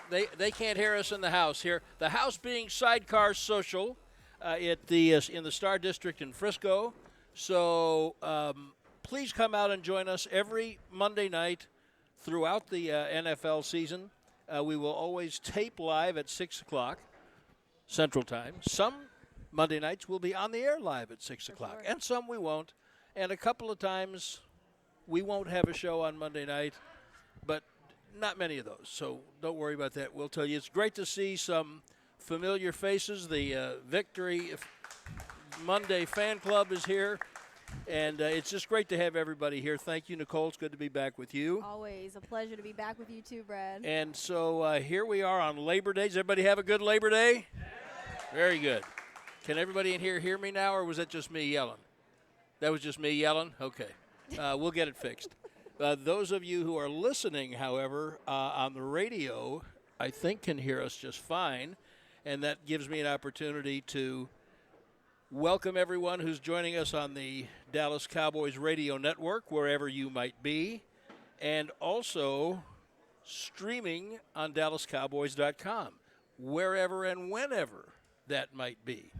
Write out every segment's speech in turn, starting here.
They can't hear us in the house here. The house being Sidecar Social at the in the Star District in Frisco. So please come out and join us every Monday night throughout the NFL season. We will always tape live at 6 o'clock Central Time. Some Monday nights will be on the air live at 6 o'clock, sure. and some we won't. And a couple of times we won't have a show on Monday night, but not many of those, so don't worry about that. We'll tell you. It's great to see some familiar faces. The Victory Monday fan club is here, and it's just great to have everybody here. Thank you, Nicole. It's good to be back with you. Always a pleasure to be back with you too, Brad. And so here we are on Labor Day. Does everybody have a good Labor Day? Very good. Can everybody in here hear me now, or was that just me yelling? That was just me yelling? Okay. We'll get it fixed. Those of you who are listening, however, on the radio, I think can hear us just fine, and that gives me an opportunity to welcome everyone who's joining us on the Dallas Cowboys radio network, wherever you might be, and also streaming on DallasCowboys.com, wherever and whenever that might be.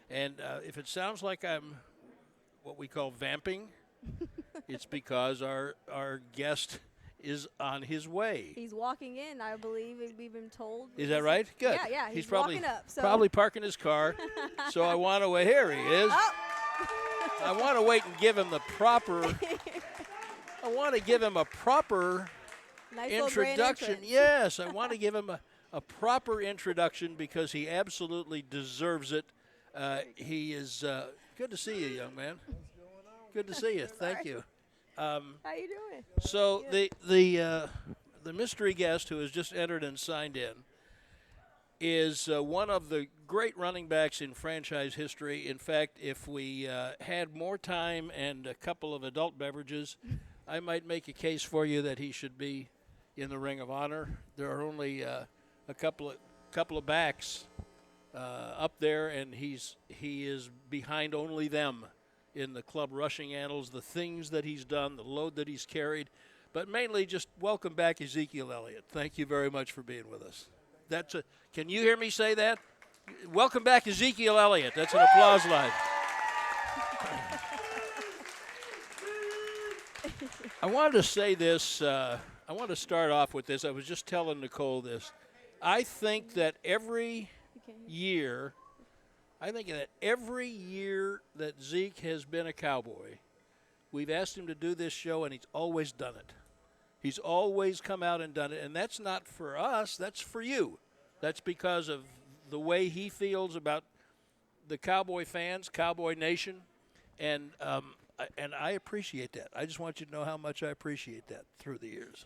And if it sounds like I'm what we call vamping, it's because our guest is on his way. He's walking in, I believe. We've been told. Is that right? Good. Yeah. He's probably walking up. So. probably parking his car. So I want to. Here he is. Oh. I want to wait and give him the proper. I want to give him a proper Nice little grand introduction. entrance. Yes, I want to give him a proper introduction because he absolutely deserves it. He is good to see you, young man. Good to see you. Thank you. How you doing? So the mystery guest who has just entered and signed in is one of the great running backs in franchise history. In fact, if we had more time and a couple of adult beverages, I might make a case for you that he should be in the Ring of Honor. There are only a couple of backs up there, and he is behind only them in the club rushing annals, the things that he's done, the load that he's carried, but mainly just welcome back Ezekiel Elliott. Thank you very much for being with us. Can you hear me say that? Welcome back Ezekiel Elliott. That's an applause line. I wanted to say this. I want to start off with this. I was just telling Nicole this. I think that every year that Zeke has been a Cowboy, we've asked him to do this show, and he's always done it. He's always come out and done it, and that's not for us. That's for you. That's because of the way he feels about the Cowboy fans, Cowboy Nation, and I appreciate that. I just want you to know how much I appreciate that through the years.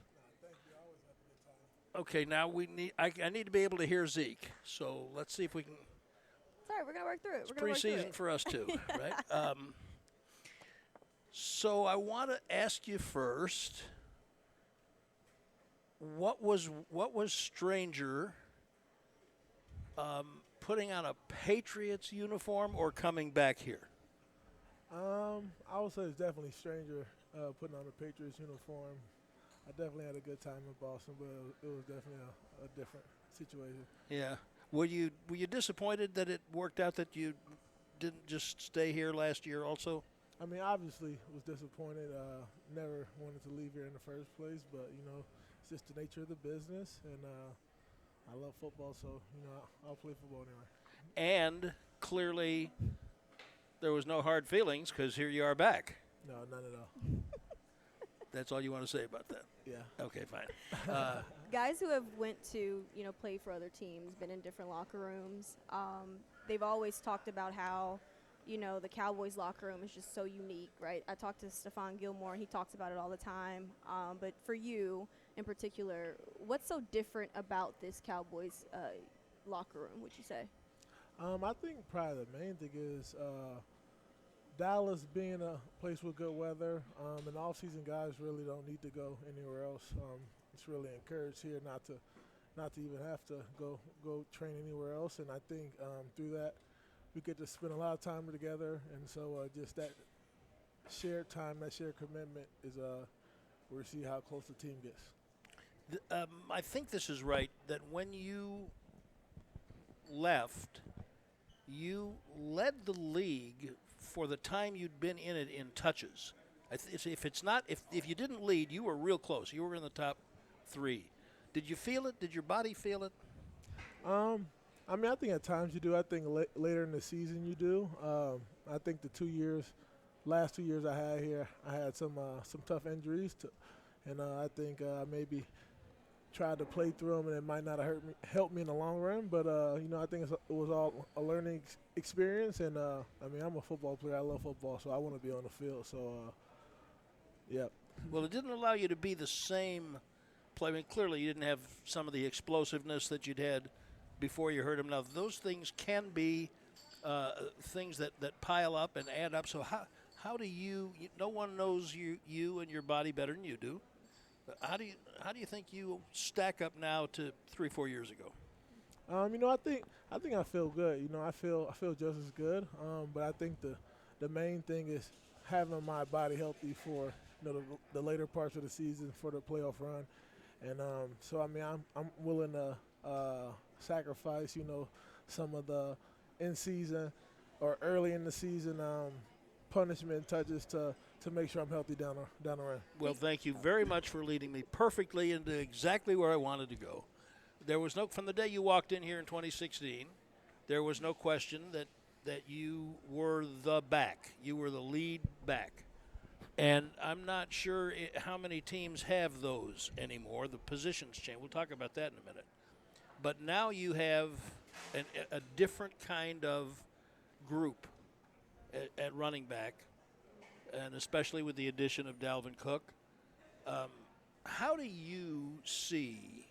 Okay, now I need to be able to hear Zeke, so let's see if we can. Sorry, we're gonna work through it. It's preseason for us too, right? So I want to ask you first, what was stranger, putting on a Patriots uniform or coming back here? I would say it's definitely stranger putting on a Patriots uniform. I definitely had a good time in Boston, but it was definitely a different situation. Yeah. Were you disappointed that it worked out that you didn't just stay here last year also? I mean, obviously was disappointed. Never wanted to leave here in the first place, but, it's just the nature of the business, and I love football, so, I'll play football anywhere. And clearly there was no hard feelings because here you are back. No, none at all. That's all you want to say about that? Yeah. Okay, fine. Guys who have went to, play for other teams, been in different locker rooms, they've always talked about how, the Cowboys locker room is just so unique, right? I talked to Stephon Gilmore, and he talks about it all the time. But for you in particular, what's so different about this Cowboys locker room, would you say? I think probably the main thing is Dallas being a place with good weather, and off-season guys really don't need to go anywhere else. It's really encouraged here not to even have to go train anywhere else, and I think through that we get to spend a lot of time together, and so just that shared time, that shared commitment is where we see how close the team gets. I think this is right, that when you left, you led the league for the time you'd been in it in touches. If you didn't lead, you were real close. You were in the top 3. Did you feel it? Did your body feel it? I mean, I think at times you do. I think later in the season you do. I think the last 2 years I had here, I had some tough injuries, and I think maybe tried to play through them, and it might not have helped me in the long run. But I think it was all a learning experience, and I mean, I'm a football player. I love football, so I want to be on the field. So, yeah. Well, it didn't allow you to be the same player. I mean, clearly you didn't have some of the explosiveness that you'd had before you hurt him. Now, those things can be things that pile up and add up. So how do you no one knows you and your body better than you do. How do you think you stack up now to 3-4 years ago? I think I feel good. I feel just as good. But I think the main thing is having my body healthy for the later parts of the season, for the playoff run. And so I mean I'm willing to sacrifice some of the in season or early in the season punishment touches to make sure I'm healthy down the run. Well, thank you very much for leading me perfectly into exactly where I wanted to go. There was from the day you walked in here in 2016, there was no question that you were the back. You were the lead back. And I'm not sure how many teams have those anymore. The positions change. We'll talk about that in a minute. But now you have a different kind of group at running back, and especially with the addition of Dalvin Cook. How do you see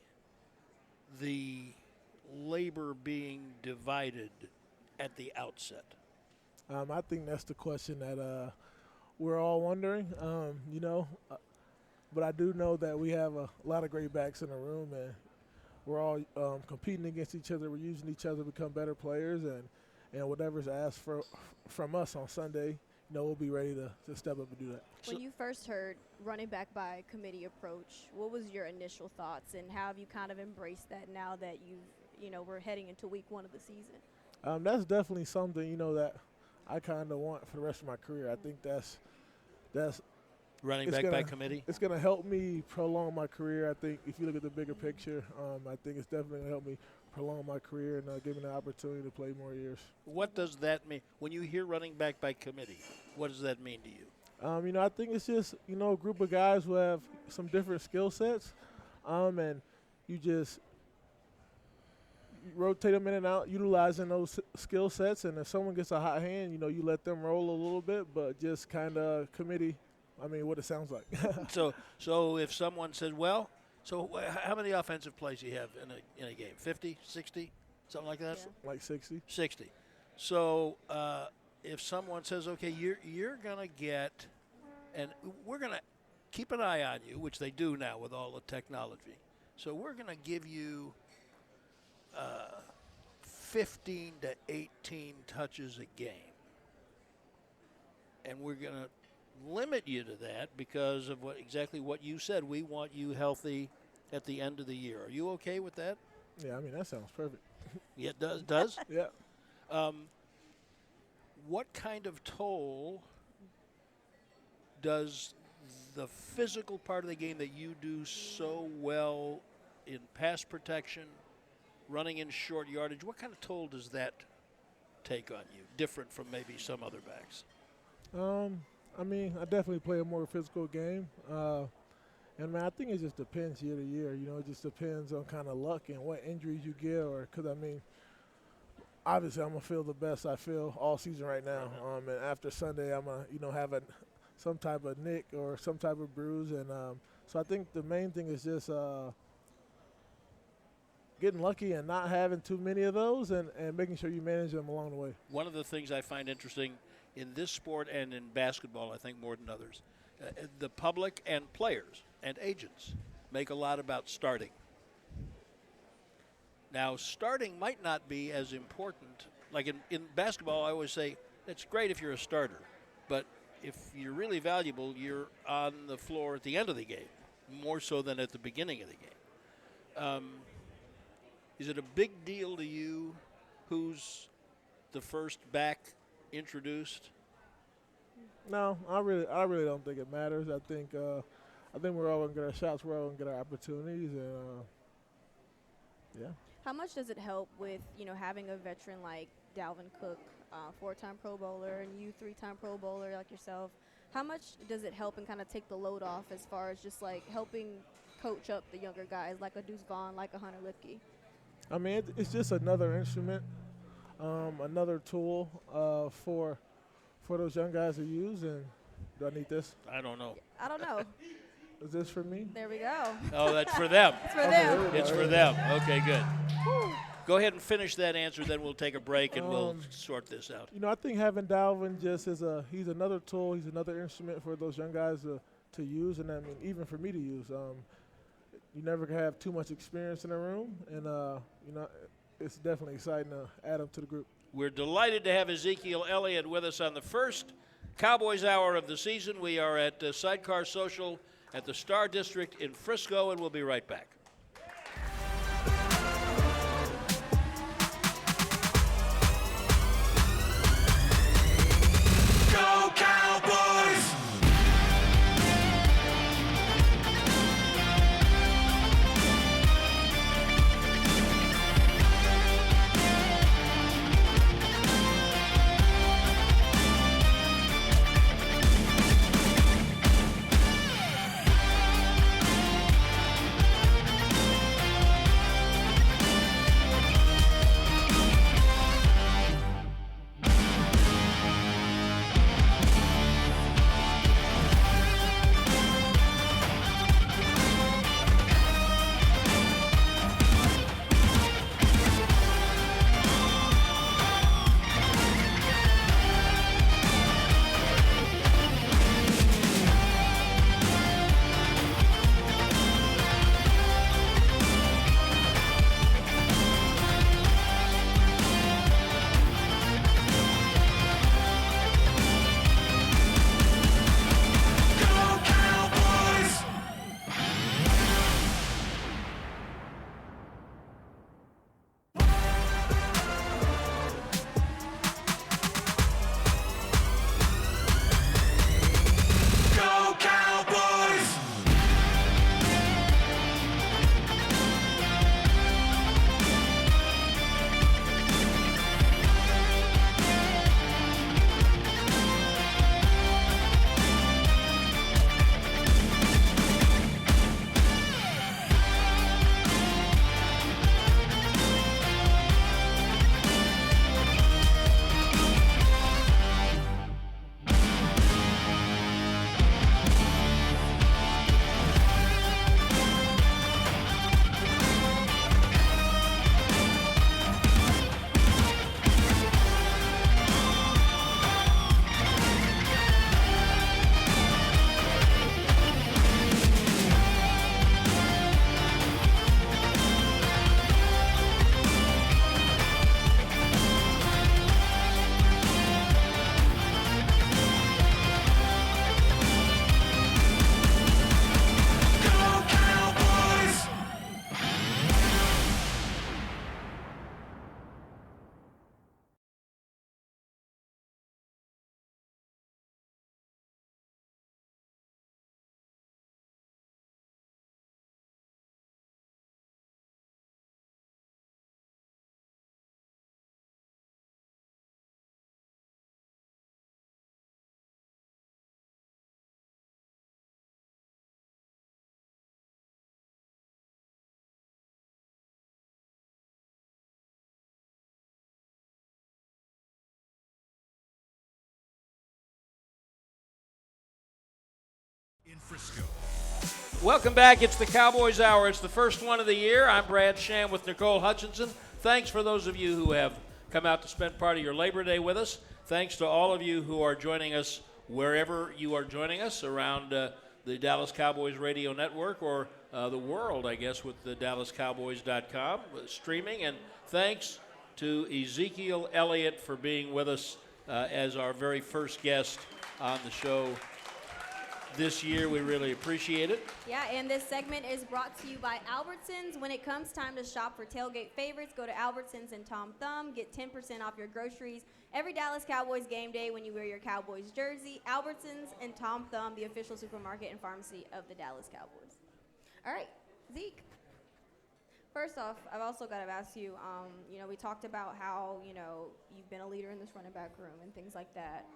the labor being divided at the outset? I think that's the question that we're all wondering, but I do know that we have a lot of great backs in the room, and we're all competing against each other. We're using each other to become better players, and whatever's asked from us on Sunday, we'll be ready to step up and do that. When you first heard running back by committee approach, what was your initial thoughts, and how have you kind of embraced that now that we're heading into week 1 of the season? That's definitely something, that I kind of want for the rest of my career. I think that's running back by committee. It's going to help me prolong my career. I think if you look at the bigger picture, I think it's definitely going to help me prolong my career and give me the opportunity to play more years. What does that mean? When you hear running back by committee, what does that mean to you? I think it's just, a group of guys who have some different skill sets, and you just rotate them in and out, utilizing those skill sets. And if someone gets a hot hand, you let them roll a little bit, but just kind of committee. I mean, what it sounds like. So if someone said, well, so how many offensive plays do you have in a game? 50, 60, something like that? Yeah. Like 60. 60. So if someone says, okay, you're going to get, and we're going to keep an eye on you, which they do now with all the technology. So we're going to give you 15 to 18 touches a game. And we're going to limit you to that because of exactly what you said. We want you healthy at the end of the year. Are you okay with that? Yeah, I mean, that sounds perfect. Yeah, it does? Yeah. What kind of toll does the physical part of the game that you do so well in pass protection, running in short yardage, what kind of toll does that take on you, different from maybe some other backs? I mean, I definitely play a more physical game. And, man, I think it just depends year to year. It just depends on kind of luck and what injuries you get. Because, I mean, obviously I'm going to feel the best I feel all season right now. And after Sunday, I'm going to, have some type of nick or some type of bruise. And so I think the main thing is just getting lucky and not having too many of those and making sure you manage them along the way. One of the things I find interesting in this sport and in basketball, I think more than others, the public and players and agents make a lot about starting. Now, starting might not be as important. Like in basketball, I always say, it's great if you're a starter, but if you're really valuable, you're on the floor at the end of the game, more so than at the beginning of the game. Is it a big deal to you who's the first back introduced? No, I really don't think it matters. I think we're all gonna get our shots. We're all gonna get our opportunities, and yeah. How much does it help with, having a veteran like Dalvin Cook, 4-time Pro Bowler, and you 3-time Pro Bowler like yourself? How much does it help and kind of take the load off as far as just like helping coach up the younger guys like a Deuce Vaughn, like a Hunter Lipke? I mean, it's just another instrument, another tool for those young guys to use. And do I need this? I don't know. I don't know. Is this for me? There we go. Oh, that's for them. It's for them. It's for them. Okay, good. Go ahead and finish that answer, then we'll take a break and we'll sort this out. I think having Dalvin just he's another tool, he's another instrument for those young guys to use, and I mean even for me to use. You never can have too much experience in a room, and it's definitely exciting to add him to the group. We're delighted to have Ezekiel Elliott with us on the first Cowboys Hour of the season. We are at Sidecar Social at the Star District in Frisco, and we'll be right back. Go Cowboys! In Frisco. Welcome back. It's the Cowboys Hour. It's the first one of the year. I'm Brad Sham with Nicole Hutchison. Thanks for those of you who have come out to spend part of your Labor Day with us. Thanks to all of you who are joining us wherever you are joining us around the Dallas Cowboys radio network or the world, I guess, with the DallasCowboys.com streaming. And thanks to Ezekiel Elliott for being with us as our very first guest on the show this year. We really appreciate it. Yeah, and this segment is brought to you by Albertsons. When it comes time to shop for tailgate favorites, go to Albertsons and Tom Thumb. Get 10% off your groceries every Dallas Cowboys game day when you wear your Cowboys jersey. Albertsons and Tom Thumb, the official supermarket and pharmacy of the Dallas Cowboys. All right, Zeke. First off, I've also got to ask you, we talked about how, you've been a leader in this running back room and things like that.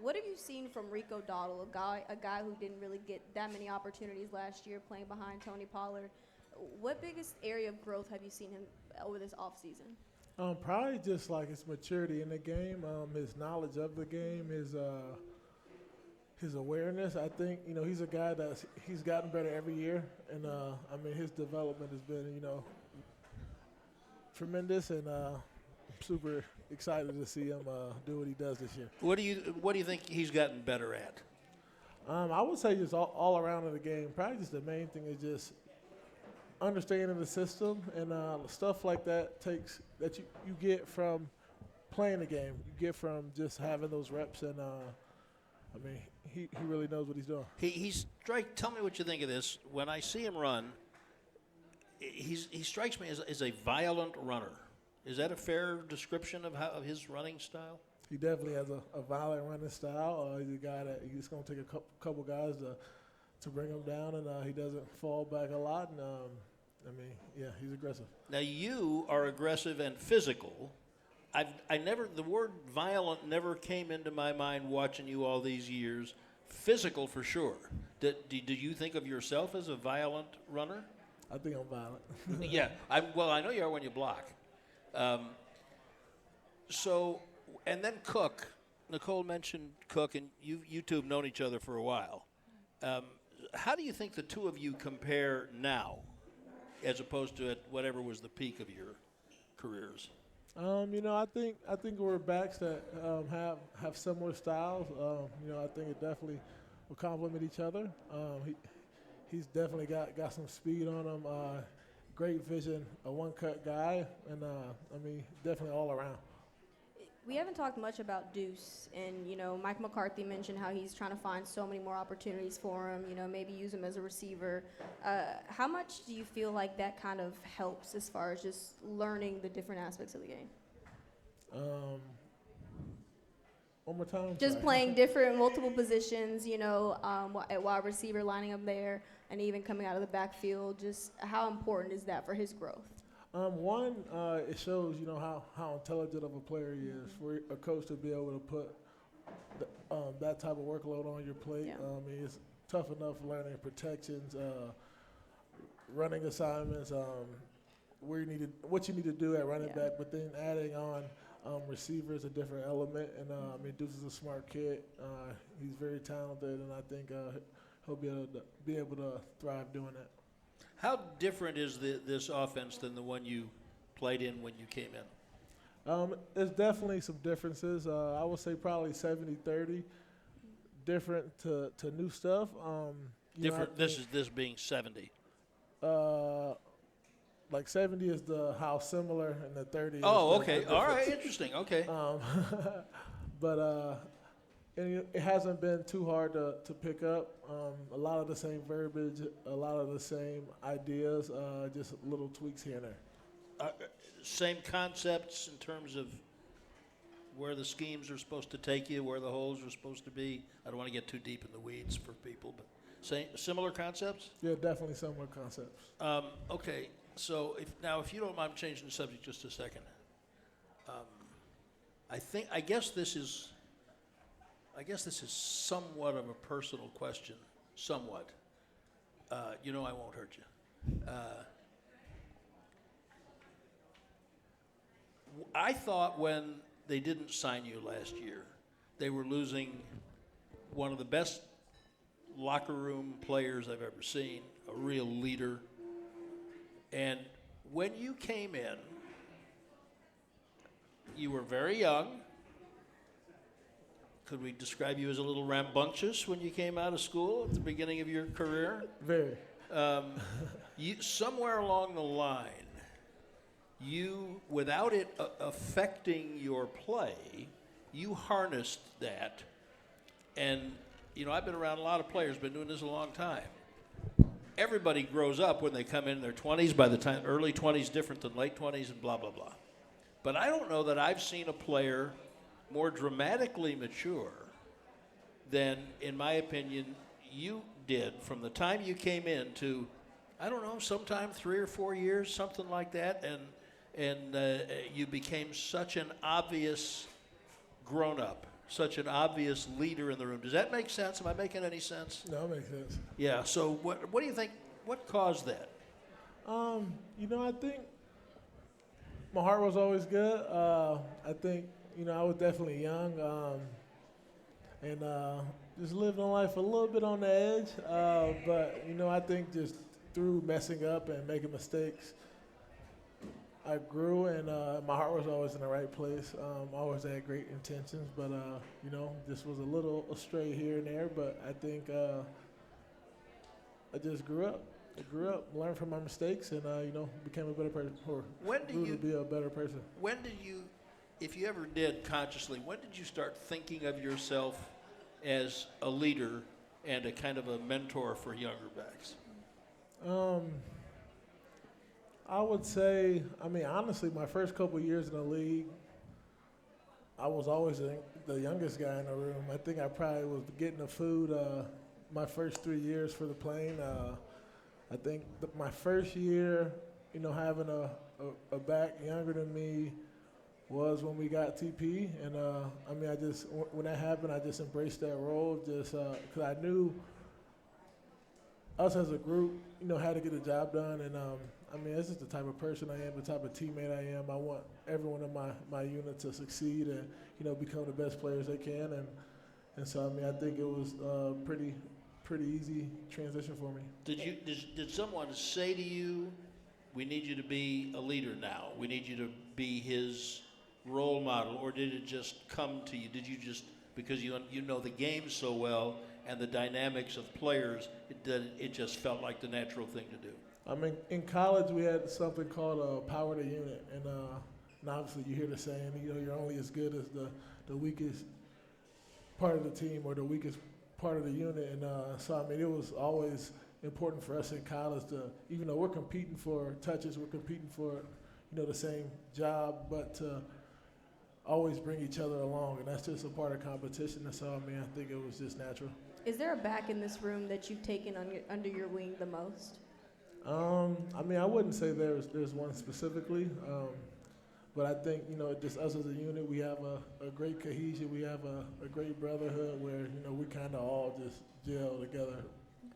What have you seen from Rico Dowdle, a guy who didn't really get that many opportunities last year playing behind Tony Pollard? What biggest area of growth have you seen him over this offseason? Probably just like his maturity in the game, his knowledge of the game, his awareness. I think, he's a guy he's gotten better every year. And, his development has been, tremendous. And I'm super excited to see him do what he does this year. What do you think he's gotten better at? I would say just all around in the game. Probably just the main thing is just understanding the system and stuff like that that you get from playing the game. You get from just having those reps and he really knows what he's doing. Tell me what you think of this. When I see him run, he strikes me as a violent runner. Is that a fair description of his running style? He definitely has a violent running style. He's a guy that he's going to take a couple guys to bring him down, and he doesn't fall back a lot. And he's aggressive. Now you are aggressive and physical. The word violent never came into my mind watching you all these years. Physical for sure. Do you think of yourself as a violent runner? I think I'm violent. Yeah. I know you are when you block. And then Cook. Nicole mentioned Cook, and you two have known each other for a while. How do you think the two of you compare now, as opposed to at whatever was the peak of your careers? I think we're backs that have similar styles. I think it definitely will complement each other. He's definitely got some speed on him, great vision, a one-cut guy, and definitely all around. We haven't talked much about Deuce, and Mike McCarthy mentioned how he's trying to find so many more opportunities for him. Maybe use him as a receiver. How much do you feel like that kind of helps as far as just learning the different aspects of the game? One more time. Just playing multiple positions. At wide receiver, lining up there, and even coming out of the backfield. Just how important is that for his growth? It shows, how intelligent of a player he is. For a coach to be able to put that type of workload on your plate. Yeah. It's tough enough learning protections, running assignments, what you need to do at running back, but then adding on receivers, a different element. And Deuce is a smart kid. He's very talented, and I think he'll be able to thrive doing that. How different is this offense than the one you played in when you came in? There's definitely some differences. I would say probably 70-30, different to new stuff. Different. This being 70. Like 70 is how similar, and the 30. Oh, okay. All right. Interesting. Okay. But it hasn't been too hard to pick up. A lot of the same verbiage, a lot of the same ideas, just little tweaks here and there. Same concepts in terms of where the schemes are supposed to take you, where the holes are supposed to be. I don't want to get too deep in the weeds for people, but similar concepts? Yeah, definitely similar concepts. Okay, so if you don't mind changing the subject just a second. I guess this is somewhat of a personal question, somewhat. I won't hurt you. I thought when they didn't sign you last year, they were losing one of the best locker room players I've ever seen, a real leader. And when you came in, you were very young. Could we describe you as a little rambunctious when you came out of school at the beginning of your career? Very. Somewhere along the line, without it affecting your play, you harnessed that and I've been around a lot of players, been doing this a long time. Everybody grows up when they come in their 20s. By the time early 20s different than late 20s and blah, blah, blah. But I don't know that I've seen a player more dramatically mature than, in my opinion, you did from the time you came in to, I don't know, sometime 3 or 4 years, something like that, and you became such an obvious grown-up, such an obvious leader in the room. Does that make sense? Am I making any sense? No, it makes sense. Yeah, so what do you think, what caused that? I think my heart was always good. I think, I was definitely young and just living life a little bit on the edge. But, I think just through messing up and making mistakes, I grew, and my heart was always in the right place. Always had great intentions, but, just was a little astray here and there. But I think I just grew up. Learned from my mistakes, and, became a better person, or grew to be a better person. When did you, if you ever did consciously, when did you start thinking of yourself as a leader and a kind of a mentor for younger backs? I would say, honestly, my first couple of years in the league, I was always the youngest guy in the room. I think I probably was getting the food my first 3 years for the plane. I think my first year, having a back younger than me was when we got TP. And, when that happened, I just embraced that role just because I knew us as a group, had to get the job done. And, this is the type of person I am, the type of teammate I am. I want everyone in my unit to succeed and, become the best players they can. And so, I think it was pretty easy transition for me. Did someone say to you, we need you to be a leader now, we need you to be his role model, or did it just come to you? Did you just, because you know the game so well and the dynamics of players, it just felt like the natural thing to do? In college we had something called power to unit, and obviously you hear the saying, you're only as good as the weakest part of the team or the weakest part of the unit. And so it was always important for us in college to, even though we're competing for touches, we're competing for the same job, but to always bring each other along, and that's just a part of competition. And so I think it was just natural. Is there a back in this room that you've taken under your wing the most? I wouldn't say there's one specifically, but I think, just us as a unit, we have a great cohesion. We have a great brotherhood where, we kind of all just gel together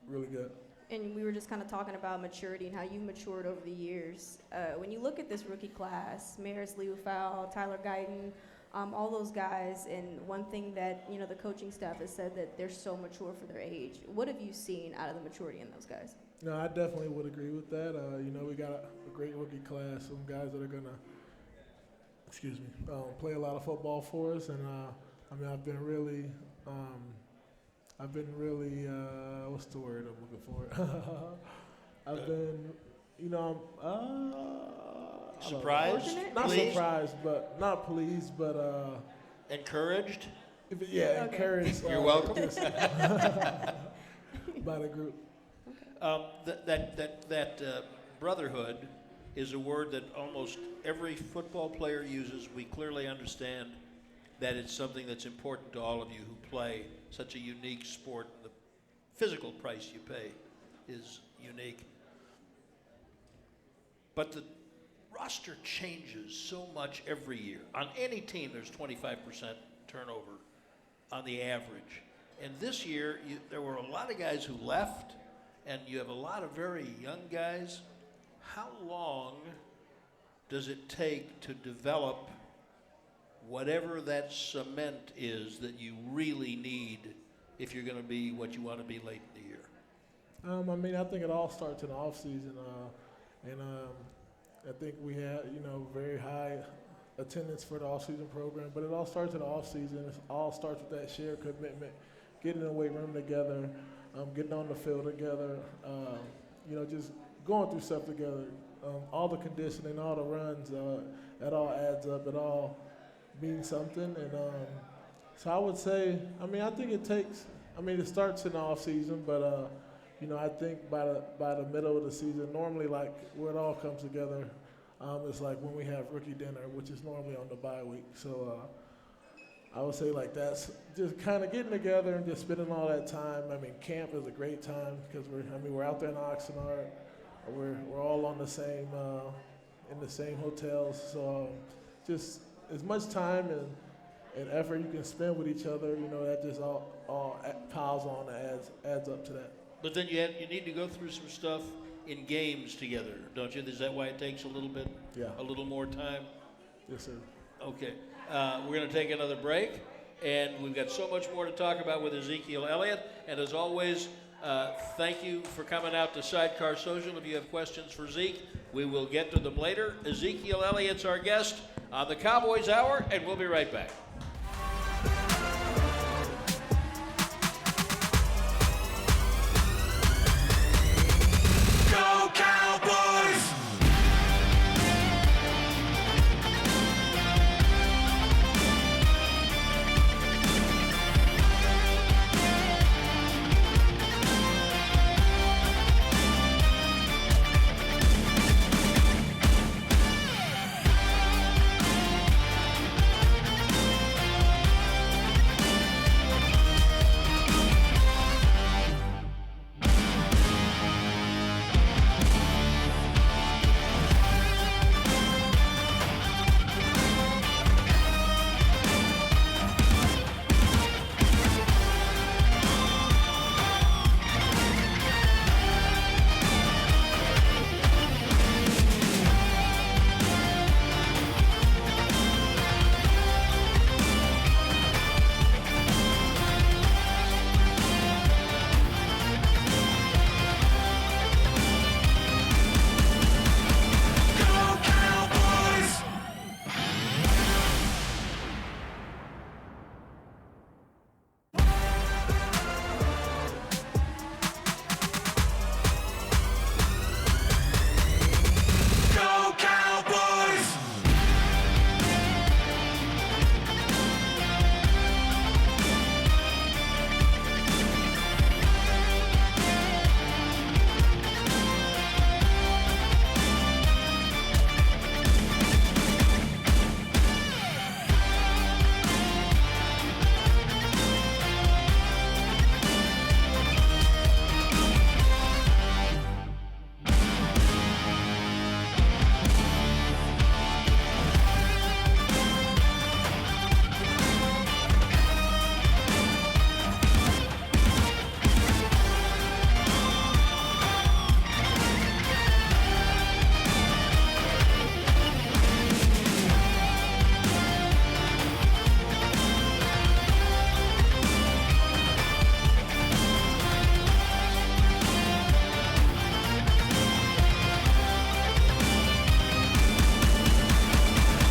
really good. And we were just kind of talking about maturity and how you matured over the years. When you look at this rookie class, Maris Liufau, Tyler Guyton, all those guys, and one thing that, the coaching staff has said that they're so mature for their age. What have you seen out of the maturity in those guys? No, I definitely would agree with that. We got a great rookie class, some guys that are going to, play a lot of football for us. And, I've been really, what's the word I'm looking for? I've been, surprised? Not pleased? surprised, but not pleased, but Encouraged? Encouraged. You're welcome. By the group. That brotherhood is a word that almost every football player uses. We clearly understand that it's something that's important to all of you who play such a unique sport. The physical price you pay is unique. But the roster changes so much every year. On any team, there's 25% turnover on the average. And this year, there were a lot of guys who left, and you have a lot of very young guys. How long does it take to develop whatever that cement is that you really need if you're going to be what you want to be late in the year? I think it all starts in the off season, and I think we had very high attendance for the off season program. But it all starts in the off season. It all starts with that shared commitment, getting in the weight room together, getting on the field together, just going through stuff together. All the conditioning, all the runs, it all adds up. It all means something. And so I would say, I think it takes I mean, it starts in the off season, but I think by the middle of the season, normally like where it all comes together, it's like when we have rookie dinner, which is normally on the bye week. So I would say like that's just kind of getting together and just spending all that time. I mean, camp is a great time because we're out there in Oxnard. We're all on the same in the same hotels. So just as much time and effort you can spend with each other, that just all piles on and adds up to that. But then you need to go through some stuff in games together, don't you? Is that why it takes a little more time? Yes, sir. Okay. We're going to take another break, and we've got so much more to talk about with Ezekiel Elliott. And as always, thank you for coming out to Sidecar Social. If you have questions for Zeke, we will get to them later. Ezekiel Elliott's our guest on the Cowboys Hour, and we'll be right back. Go Cowboys! Go Cowboys!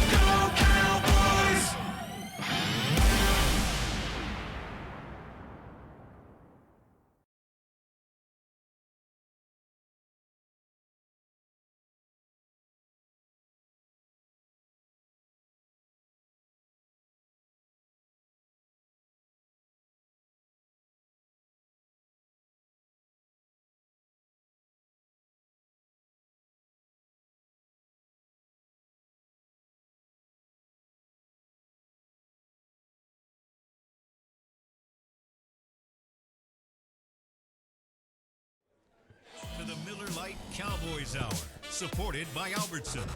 Go Cowboys! To the Miller Lite Cowboys Hour, supported by Albertsons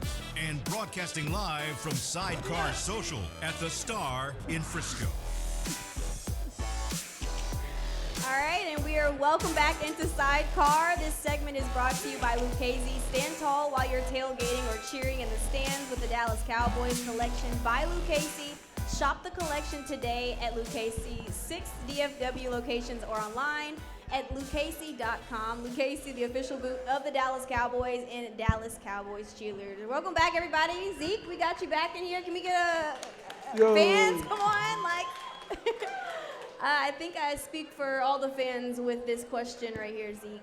and broadcasting live from Sidecar Social at the Star in Frisco. All right, and we are welcome back into Sidecar. This segment is brought to you by Lucchese. Stand tall while you're tailgating or cheering in the stands with the Dallas Cowboys collection by Lucchese. Shop the collection today at Lucchese, 6 DFW locations or online at lucchese.com. Lucchese, the official boot of the Dallas Cowboys and Dallas Cowboys cheerleaders. Welcome back, everybody. Zeke, we got you back in here. Can we get Yo. fans? Come on, like. I think I speak for all the fans with this question right here, Zeke.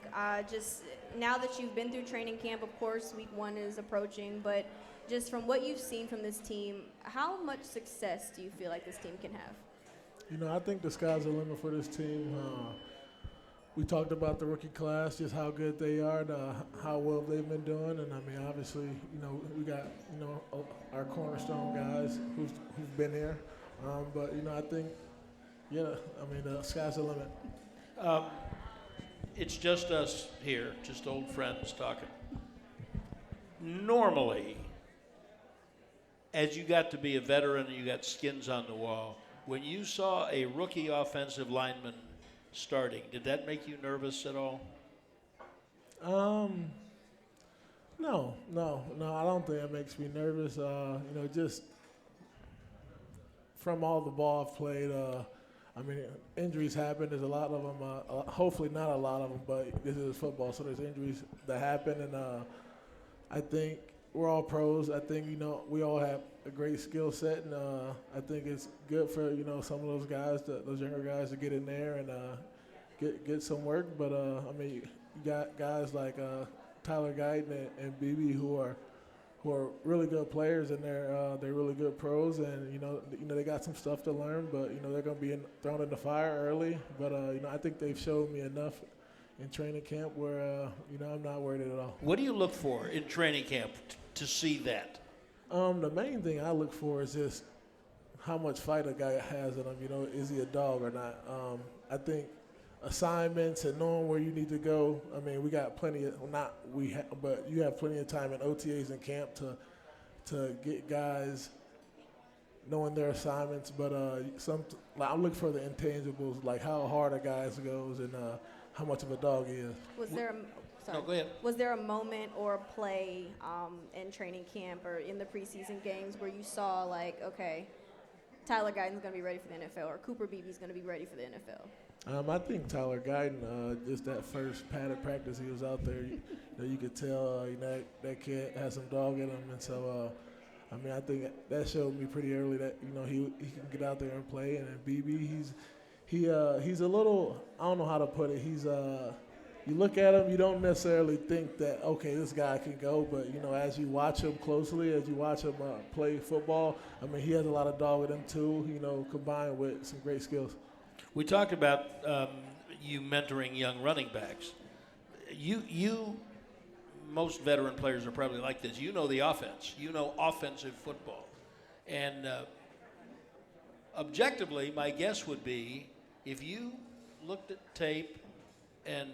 Just now that you've been through training camp, of course, week 1 is approaching, but just from what you've seen from this team, how much success do you feel like this team can have? I think the sky's the limit for this team. We talked about the rookie class, just how good they are, and, how well they've been doing, and I mean, obviously, we got our cornerstone guys who've been here, but I think, the sky's the limit. It's just us here, just old friends talking. Normally, as you got to be a veteran and you got skins on the wall, when you saw a rookie offensive lineman starting, did that make you nervous at all? No, I don't think it makes me nervous. Just from all the ball I've played, injuries happen. There's a lot of them. Hopefully not a lot of them, but this is football, so there's injuries that happen. And I think we're all pros. I think, we all have a great skill set, and I think it's good for, some of those guys, those younger guys, to get in there and get some work. But, you got guys like Tyler Guyton and BB who are really good players, and they're really good pros, and they got some stuff to learn, but they're going to be thrown in the fire early. But I think they've showed me enough in training camp where I'm not worried at all. What do you look for in training camp to see that? The main thing I look for is just how much fight a guy has in him. Is he a dog or not? I think assignments and knowing where you need to go. We got plenty of but you have plenty of time in OTAs and camp to get guys knowing their assignments. But I look for the intangibles, like how hard a guy goes and how much of a dog he is. No, go ahead. Was there a moment or a play in training camp or in the preseason games where you saw, like, okay, Tyler Guyton's going to be ready for the NFL, or Cooper Beebe's going to be ready for the NFL? I think Tyler Guyton, just that first padded practice he was out there, you could tell that kid has some dog in him. And so, I think that showed me pretty early that, he can get out there and play. And then BB, he's a little, I don't know how to put it, you look at him, you don't necessarily think that, okay, this guy can go, but, as you watch him closely, as you watch him play football, he has a lot of dog in him too, combined with some great skills. We talked about you mentoring young running backs. Most veteran players are probably like this. You know the offense. You know offensive football. And objectively, my guess would be if you looked at tape and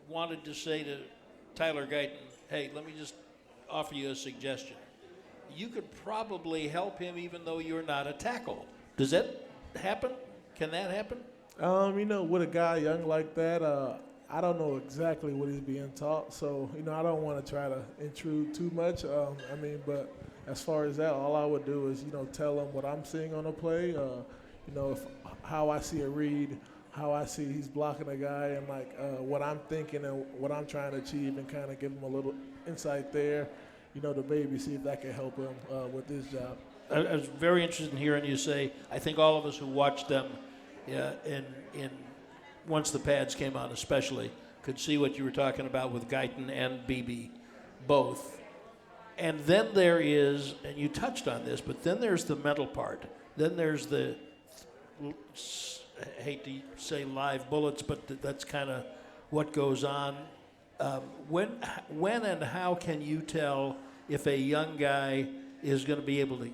wanted to say to Tyler Guyton, hey, let me just offer you a suggestion. You could probably help him even though you're not a tackle. Does that happen? Can that happen? With a guy young like that, I don't know exactly what he's being taught. So, I don't want to try to intrude too much. But as far as that, all I would do is, tell him what I'm seeing on the play, how I see a read, how I see he's blocking a guy, and what I'm thinking and what I'm trying to achieve, and kind of give him a little insight there, to maybe see if that can help him with his job. I was very interested in hearing you say, I think all of us who watched them in once the pads came on especially, could see what you were talking about with Guyton and BB both. And then there is, and you touched on this, but then there's the mental part. Then there's the, I hate to say live bullets, but that's kind of what goes on. When and how can you tell if a young guy is going to be able to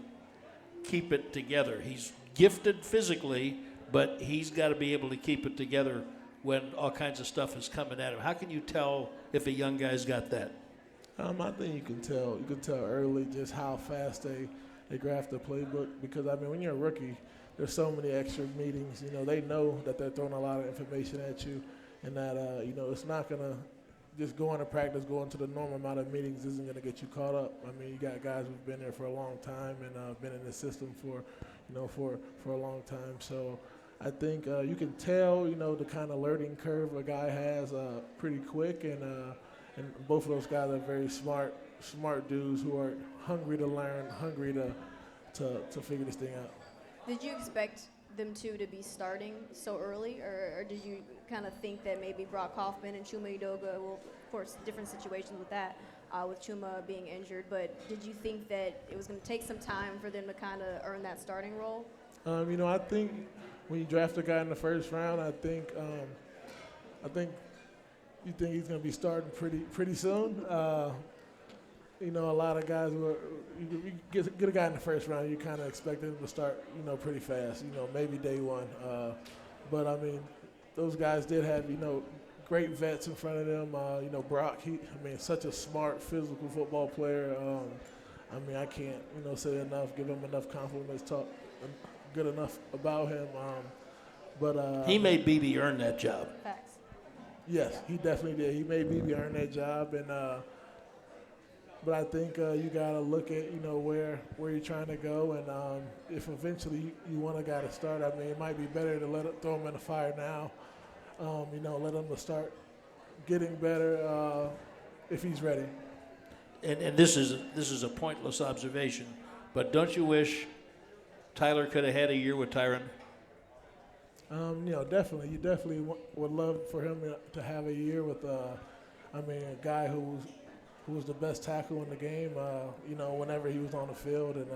keep it together? He's gifted physically, but he's got to be able to keep it together when all kinds of stuff is coming at him. How can you tell if a young guy's got that? I think you can tell. You can tell early just how fast they grasp the playbook, because when you're a rookie, there's so many extra meetings. They know that they're throwing a lot of information at you, and that it's not gonna just going to practice, going to the normal amount of meetings isn't going to get you caught up. You got guys who've been there for a long time and been in the system for a long time. So I think you can tell, the kind of learning curve a guy has pretty quick, and both of those guys are very smart dudes who are hungry to learn, hungry to figure this thing out. Did you expect them two to be starting so early, or did you kind of think that maybe Brock Hoffman and Chuma Edoga, well, of course, different situations with that, with Chuma being injured, but did you think that it was going to take some time for them to kind of earn that starting role? I think when you draft a guy in the first round, I think you think he's going to be starting pretty soon. A lot of guys you get a guy in the first round, you kind of expect him to start, pretty fast. Maybe day one. But I mean, those guys did have, great vets in front of them. Brock, such a smart physical football player. I can't, say enough, give him enough compliments, talk good enough about him. He made BB earn that job. Facts. Yes, he definitely did. He made BB earn that job, and but I think you gotta look at where you're trying to go, and if eventually you want a guy to start, it might be better to throw him in the fire now. Let him to start getting better if he's ready. And this is a pointless observation, but don't you wish Tyler could have had a year with Tyron? Definitely. You definitely would love for him to have a year with, a guy who was the best tackle in the game, whenever he was on the field. And,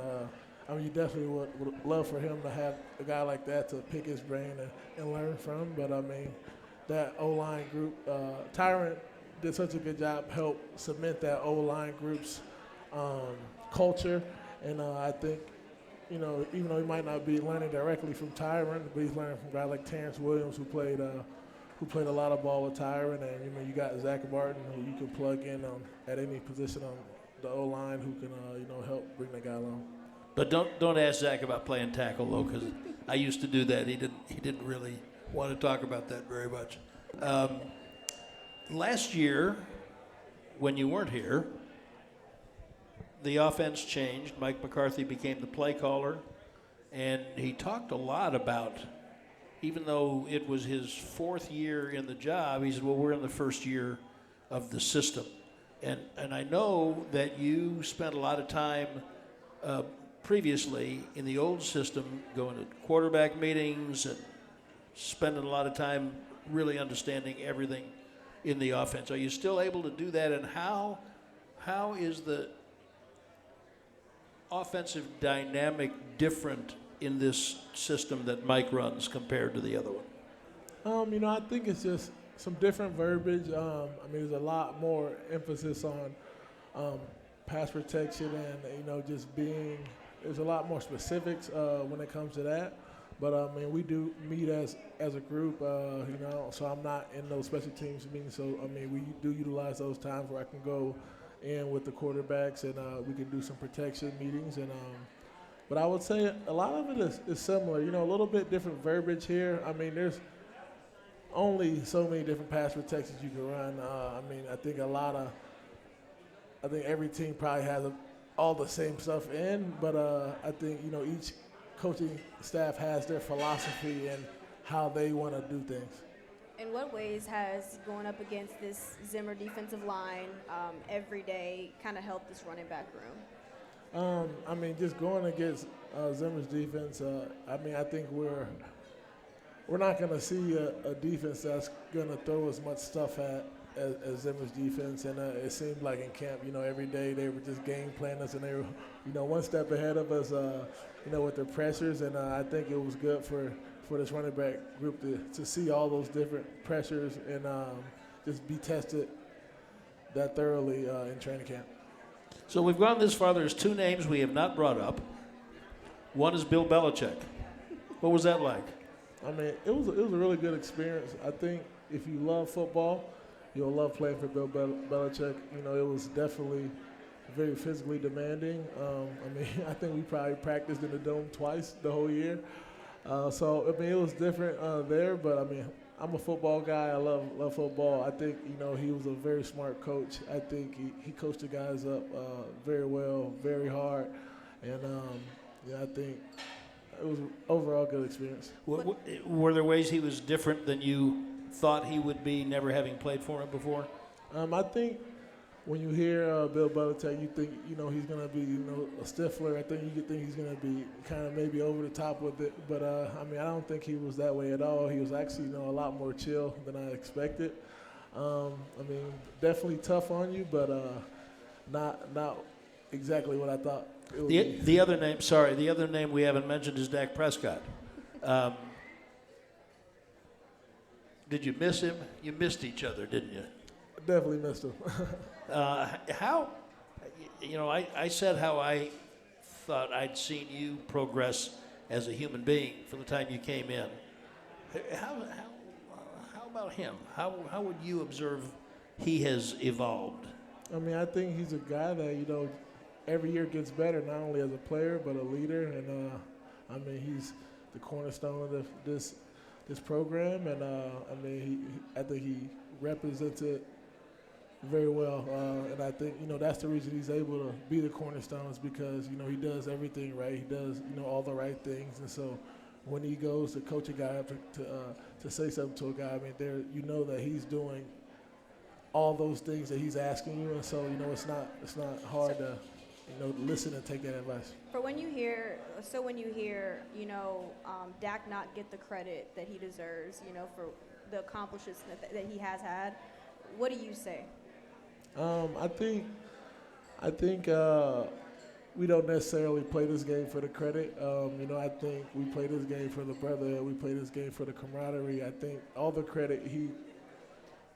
you definitely would love for him to have a guy like that to pick his brain and learn from. But, that O-line group, Tyron did such a good job help cement that O-line group's culture. And I think, even though he might not be learning directly from Tyron, but he's learning from a guy like Terrence Williams, who played a lot of ball with Tyron, and you got Zach Martin, who you can plug in at any position on the O-line, who can help bring that guy along. But don't ask Zach about playing tackle though, because I used to do that. He didn't really want to talk about that very much. Last year, when you weren't here, the offense changed. Mike McCarthy became the play caller, and he talked a lot about, even though it was his fourth year in the job, he said, well, we're in the first year of the system. And I know that you spent a lot of time previously in the old system going to quarterback meetings and spending a lot of time really understanding everything in the offense. Are you still able to do that, and how is the offensive dynamic different in this system that Mike runs compared to the other one? I think it's just some different verbiage. There's a lot more emphasis on pass protection and, just there's a lot more specifics when it comes to that. But, we do meet as a group, so I'm not in those special teams meetings. So, we do utilize those times where I can go in with the quarterbacks, and we can do some protection meetings. But I would say a lot of it is similar. A little bit different verbiage here. There's only so many different pass protections you can run. I think every team probably has all the same stuff in, but I think each coaching staff has their philosophy and how they want to do things. In what ways has going up against this Zimmer defensive line every day kind of helped this running back room? Just going against Zimmer's defense, I think we're not going to see a defense that's going to throw as much stuff as Zimmer's defense. And it seemed like in camp, every day they were just game planning us, and they were, one step ahead of us, with their pressures. And I think it was good for this running back group to see all those different pressures and just be tested that thoroughly in training camp. So we've gone this far. There's two names we have not brought up. One is Bill Belichick. What was that like? It was a really good experience. I think if you love football, you'll love playing for Bill Belichick. It was definitely very physically demanding. I think we probably practiced in the dome twice the whole year. It was different there, but I'm a football guy. I love football. I think, he was a very smart coach. I think he coached the guys up very well, very hard. And, I think it was an overall good experience. Were there ways he was different than you thought he would be, never having played for him before? I think when you hear Bill Belichick, you think, he's going to be, a stiffler. I think you think he's going to be kind of maybe over the top with it. But, I don't think he was that way at all. He was actually, a lot more chill than I expected. Definitely tough on you, but not exactly what I thought it would be. The other name we haven't mentioned is Dak Prescott. Did you miss him? You missed each other, didn't you? Definitely missed him. I said how I thought I'd seen you progress as a human being from the time you came in. How about him? How would you observe he has evolved? I mean, I think he's a guy that, every year gets better, not only as a player, but a leader. And, he's the cornerstone of this program. And, I think he represents it very well. And I think, that's the reason he's able to be the cornerstone is because, he does everything right. He does, all the right things. And so when he goes to coach a guy up to say something to a guy, that he's doing all those things that he's asking you. And so, it's not hard to, listen and take that advice. When you hear, Dak not get the credit that he deserves, for the accomplishments that he has had, what do you say? I think we don't necessarily play this game for the credit. I think we play this game for the brotherhood. We play this game for the camaraderie. I think all the credit he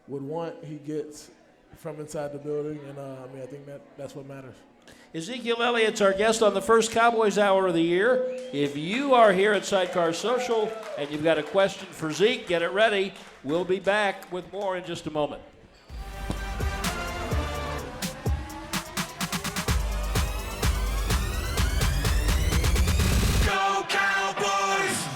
would want, he gets from inside the building, and I think that's what matters. Ezekiel Elliott's our guest on the first Cowboys Hour of the year. If you are here at Sidecar Social and you've got a question for Zeke, get it ready. We'll be back with more in just a moment. Go Cowboys!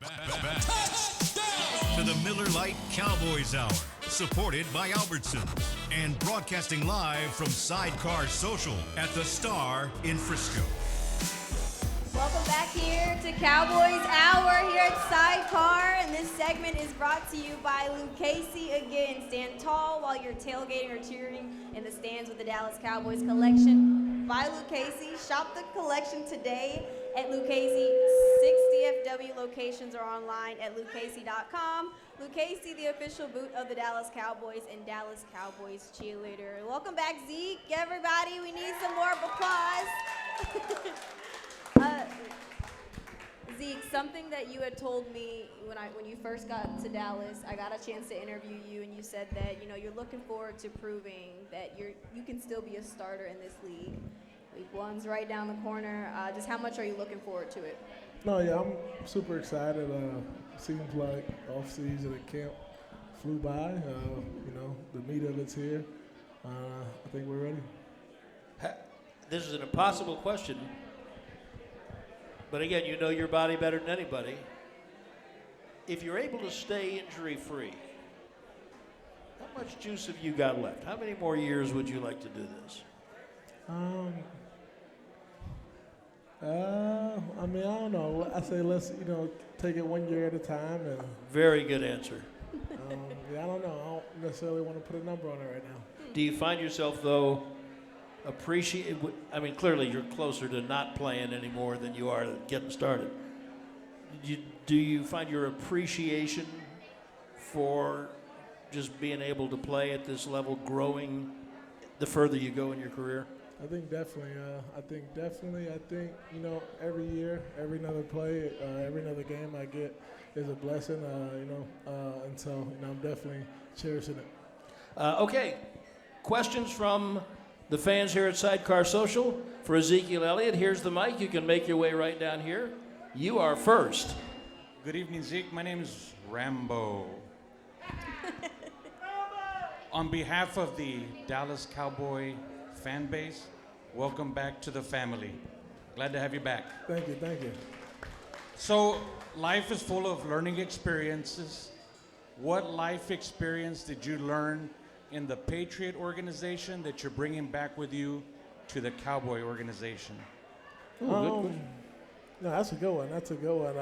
Back to the Miller Lite Cowboys Hour, supported by Albertsons and broadcasting live from Sidecar Social at the Star in Frisco. Welcome back here here to Cowboys Hour here at Sidecar, and this segment is brought to you by Luke Casey. Again, stand tall while you're tailgating or cheering in the stands with the Dallas Cowboys collection by Luke Casey. Shop the collection today at Luke Casey. 6 DFW locations are online at lukecasey.com. Luke Casey, the official boot of the Dallas Cowboys and Dallas Cowboys cheerleader. Welcome back, Zeke. Everybody, we need some more applause. Zeke, something that you had told me when you first got to Dallas, I got a chance to interview you, and you said that you're looking forward to proving that you can still be a starter in this league. Week 1's right down the corner. Just how much are you looking forward to it? No, yeah, I'm super excited. Seems like off-season at camp flew by. The meat of it's here. I think we're ready. This is an impossible question, but again, you know your body better than anybody. If you're able to stay injury-free, how much juice have you got left? How many more years would you like to do this? I don't know. I say let's, take it 1 year at a time. And Very good answer. I don't know. I don't necessarily want to put a number on it right now. Do you find yourself, though, clearly you're closer to not playing anymore than you are to getting started. Do you find your appreciation for just being able to play at this level growing the further you go in your career? I think definitely. I think every year, every another play, every another game I get is a blessing. And so I'm definitely cherishing it. Okay, questions from the fans here at Sidecar Social for Ezekiel Elliott. Here's the mic. You can make your way right down here. You are first. Good evening, Zeke. My name is Rambo. On behalf of the Dallas Cowboy fan base, welcome back to the family. Glad to have you back. Thank you, thank you. So, life is full of learning experiences. What life experience did you learn in the Patriot organization that you're bringing back with you to the Cowboy organization? No, that's a good one. That's a good one.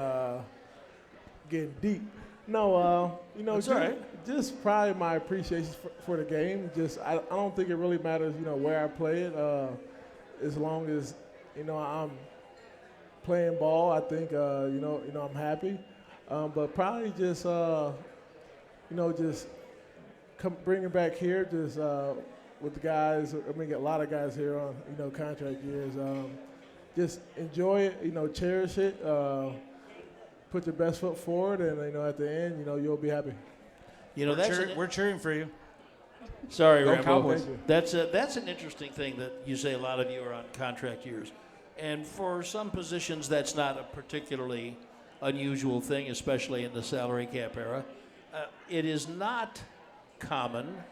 Getting deep. No, That's just, all right. Just probably my appreciation for the game. I don't think it really matters, where I play it. As long as, I'm playing ball, I think, I'm happy. But probably just, just bringing back here, just with the guys. A lot of guys here on, contract years. Just enjoy it, cherish it. Put your best foot forward, and at the end, you'll be happy. We're cheering for you. Sorry, Go Rambo. Cowboys. That's an interesting thing that you say. A lot of you are on contract years, and for some positions, that's not a particularly unusual thing, especially in the salary cap era. It is not common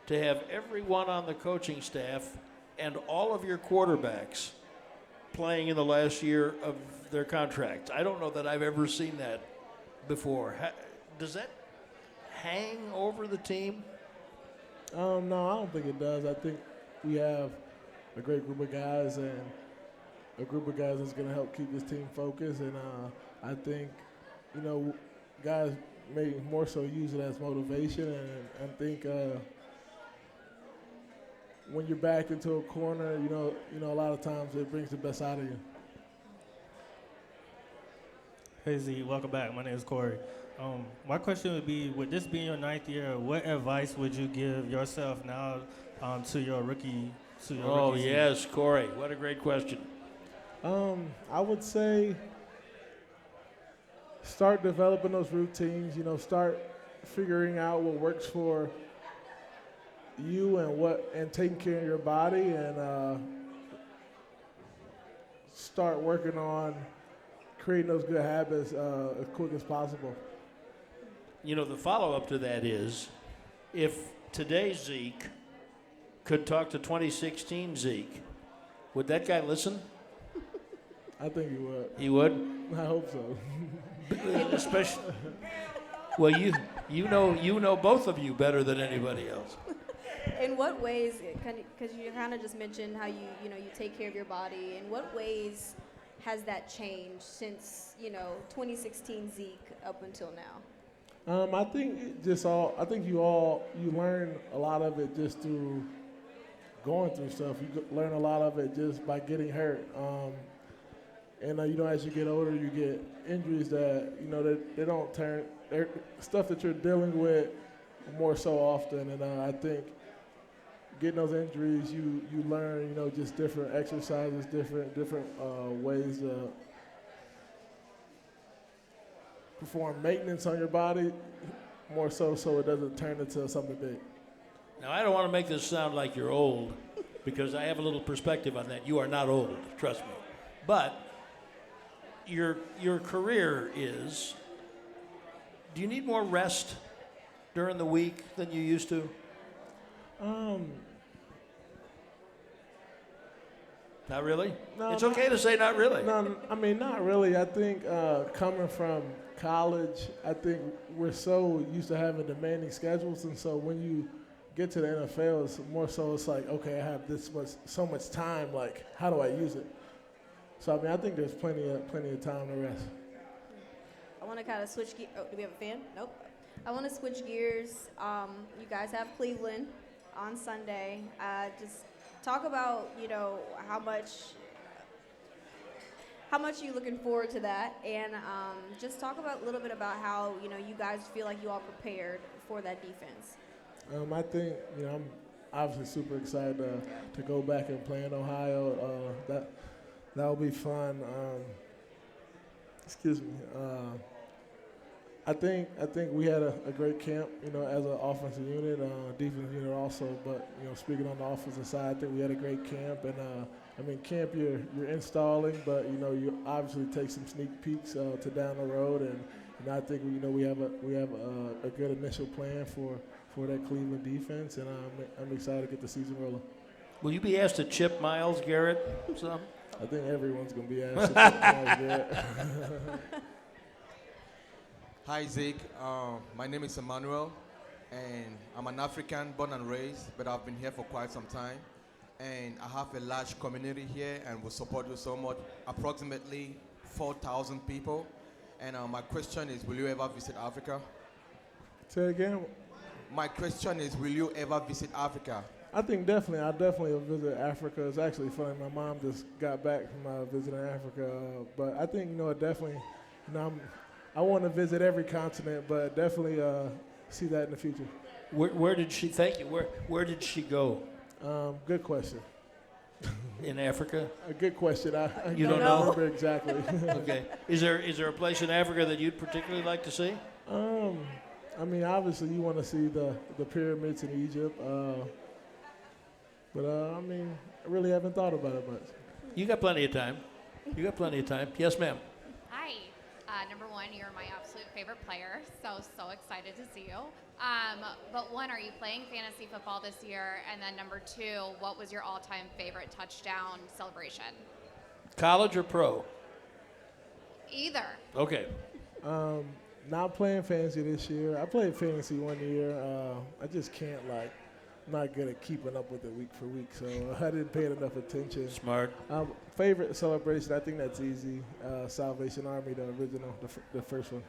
to have everyone on the coaching staff and all of your quarterbacks playing in the last year of their contract. I don't know that I've ever seen that before. Does that hang over the team? No, I don't think it does. I think we have a great group of guys and a group of guys that's going to help keep this team focused. And I think, guys may more so use it as motivation. And I think when you're backed into a corner, a lot of times it brings the best out of you. Hey Z, welcome back. My name is Corey. My question would be, with this being your 9th year, what advice would you give yourself now to your rookie? Yes, Corey. What a great question. I would say start developing those routines. Start figuring out what works for you and taking care of your body, and start working on creating those good habits as quick as possible. The follow-up to that is, if today's Zeke could talk to 2016 Zeke, would that guy listen? I think he would. He would? I hope so. Especially, well, you know both of you better than anybody else. In what ways, because you kind of just mentioned how you take care of your body, in what ways has that changed since, 2016 Zeke up until now? I think you learn a lot of it just through going through stuff. You learn a lot of it just by getting hurt. And as you get older, you get injuries that they don't turn. They're stuff that you're dealing with more so often. And I think getting those injuries, you learn just different exercises, different ways to perform maintenance on your body, more so it doesn't turn into something big. Now, I don't want to make this sound like you're old, because I have a little perspective on that. You are not old, trust me. But your career is, do you need more rest during the week than you used to? Not really? No, it's okay to say not really. No, I mean, not really. I think coming from college, I think we're so used to having demanding schedules, and so when you get to the NFL, it's more so it's like, okay, I have so much time. Like, how do I use it? So I think there's plenty of time to rest. I want to kind of switch gears. Oh, do we have a fan? Nope. I want to switch gears. You guys have Cleveland on Sunday. Just talk about how much you looking forward to that, and just talk about a little bit about how you guys feel like you all prepared for that defense. I think I'm obviously super excited to go back and play in Ohio. That'll be fun. Excuse me. I think we had a great camp, as an offensive unit, defensive unit also. But speaking on the offensive side, I think we had a great camp. And camp you're installing, but you obviously take some sneak peeks to down the road. And I think we have a good initial plan for that Cleveland defense, and I'm excited to get the season rolling. Will you be asked to chip Myles Garrett some? I think everyone's going to be asked to chip Myles Garrett. Hi, Zeke. My name is Emmanuel, and I'm an African born and raised, but I've been here for quite some time. And I have a large community here, and we support you so much, approximately 4,000 people. And my question is, will you ever visit Africa? Say again? My question is, will you ever visit Africa? I think definitely. I definitely will visit Africa. It's actually funny. My mom just got back from visiting Africa. But I think, definitely, I want to visit every continent, but definitely see that in the future. Where did she, thank you, where did she go? Good question. In Africa? A good question. I you don't know? remember exactly. Okay. Is there a place in Africa that you'd particularly like to see? Obviously you want to see the pyramids in Egypt. But I really haven't thought about it much. You got plenty of time. Yes, ma'am. Hi. Number one, you're my absolute favorite player, so excited to see you. But one, are you playing fantasy football this year? And then number two, what was your all-time favorite touchdown celebration? College or pro? Either. Okay. Not playing fantasy this year. I played fantasy one year. I just can't, I'm not good at keeping up with it week for week, so I didn't pay enough attention. Smart. Favorite celebration, I think that's easy. Salvation Army, the original, the first one.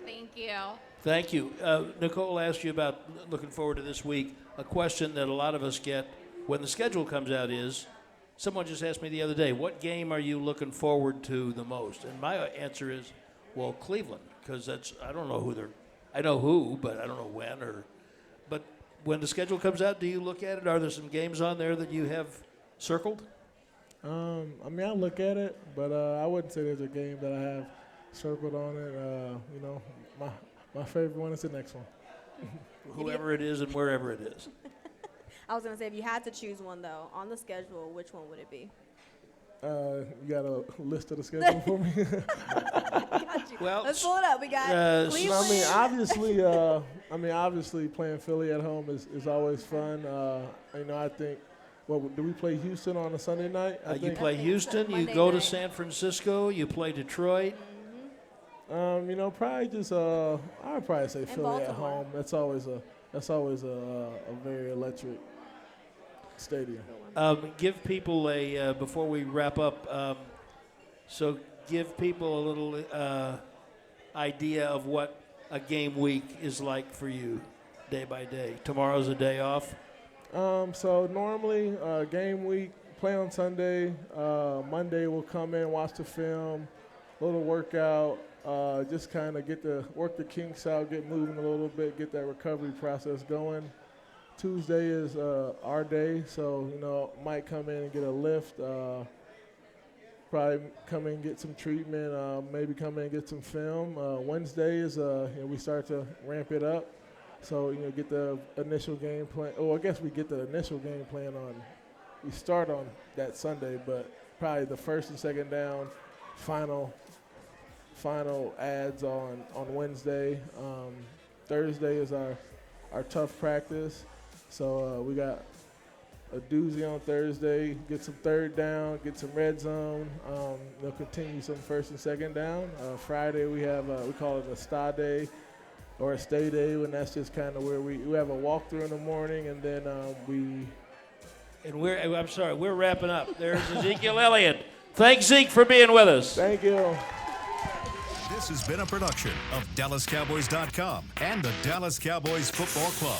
Thank you. Thank you. Nicole asked you about looking forward to this week. A question that a lot of us get when the schedule comes out is, someone just asked me the other day, what game are you looking forward to the most? And my answer is, well, Cleveland, because I don't know who I know who, but I don't know when. But when the schedule comes out, do you look at it? Are there some games on there that you have circled? I look at it, but I wouldn't say there's a game that I have circled on it. My favorite one is the next one. Whoever it is and wherever it is. I was going to say, if you had to choose one, though, on the schedule, which one would it be? You got a list of the schedule for me? Got you. Well, let's pull it up. We got Cleveland. Obviously playing Philly at home is always fun. I think, do we play Houston on a Sunday night? You play Houston, you Monday go night. to San Francisco, you play Detroit. Probably just I'd probably say Philly at Baltimore. home. That's always a very electric stadium. Give people before we wrap up, So give people a little idea of what a game week is like for you day by day. Tomorrow's a day off? So normally game week, play on Sunday. Monday we'll come in, watch the film, a little workout, just kind of work the kinks out, get moving a little bit, get that recovery process going. Tuesday is our day, so might come in and get a lift. Probably come in and get some treatment. Maybe come in and get some film. Wednesday is we start to ramp it up. So get the initial game plan. Oh, I guess we get the initial game plan on. We start on that Sunday, but probably the first and second down, final ads on Wednesday. Thursday is our tough practice. So we got a doozy on Thursday, get some third down, get some red zone. They'll continue some first and second down. Friday we have we call it a star day or a stay day, and that's just kind of where we have a walkthrough in the morning, and then we're wrapping up. There's Ezekiel Elliott. Thanks, Zeke, for being with us. Thank you. This has been a production of DallasCowboys.com and the Dallas Cowboys Football Club.